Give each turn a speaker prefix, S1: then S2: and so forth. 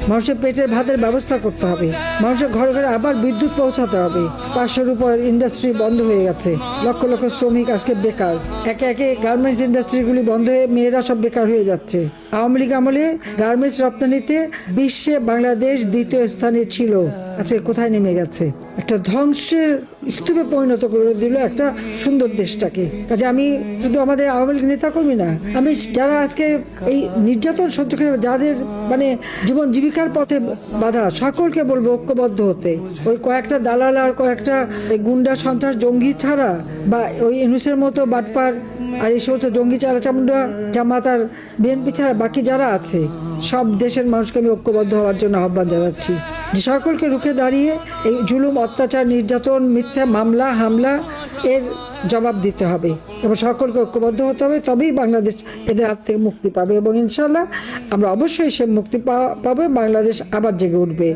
S1: মানুষের পেটের ভাতের ব্যবস্থা করতে হবে, মানুষের ঘরে ঘরে আবার বিদ্যুৎ পৌঁছাতে হবে। 500-র উপর ইন্ডাস্ট্রি বন্ধ হয়ে গেছে, লক্ষ লক্ষ শ্রমিক আজকে বেকার। একে একে গার্মেন্টস ইন্ডাস্ট্রিগুলি বন্ধ হয়ে মেয়েরা সব বেকার হয়ে যাচ্ছে। আওয়ামী লীগ আমলে গার্মেন্টস রপ্তানিতে বিশ্বে বাংলাদেশ 2য় স্থানে ছিল, আজকে কোথায় নেমে গেছে? একটা ধ্বংসের স্তূপে পরিণত করে দিল একটা সুন্দর দেশটাকে। কাজে আমি শুধু আমাদের আওয়ামী লীগ নেতা কর্মী না, আমি যারা আজকে এই নির্যাতন সহ্য করে যাদের মানে জীবন জীবিকার পথে বাধা, সকলকে বলবো ঐক্যবদ্ধ হতে। ওই কয়েকটা দালাল আর কয়েকটা গুন্ডা সন্ত্রাস জঙ্গি ছাড়া, বা ওই ইউনূসের মতো বাটপার আর এই সমস্ত জঙ্গি চামুন্ডা জামাত আর বিএনপি ছাড়া বাকি যারা আছে সব দেশের মানুষকে আমি ঐক্যবদ্ধ হওয়ার জন্য আহ্বান জানাচ্ছি, যে সকলকে রুখে দাঁড়িয়ে এই জুলুম, অত্যাচার, নির্যাতন, মিথ্যা মামলা হামলা এর জবাব দিতে হবে এবং সকলকে ঐক্যবদ্ধ হতে হবে। তবেই বাংলাদেশ এদের হাত থেকে মুক্তি পাবে এবং ইনশাল্লাহ আমরা অবশ্যই সে মুক্তি পাবে, বাংলাদেশ আবার জেগে উঠবে।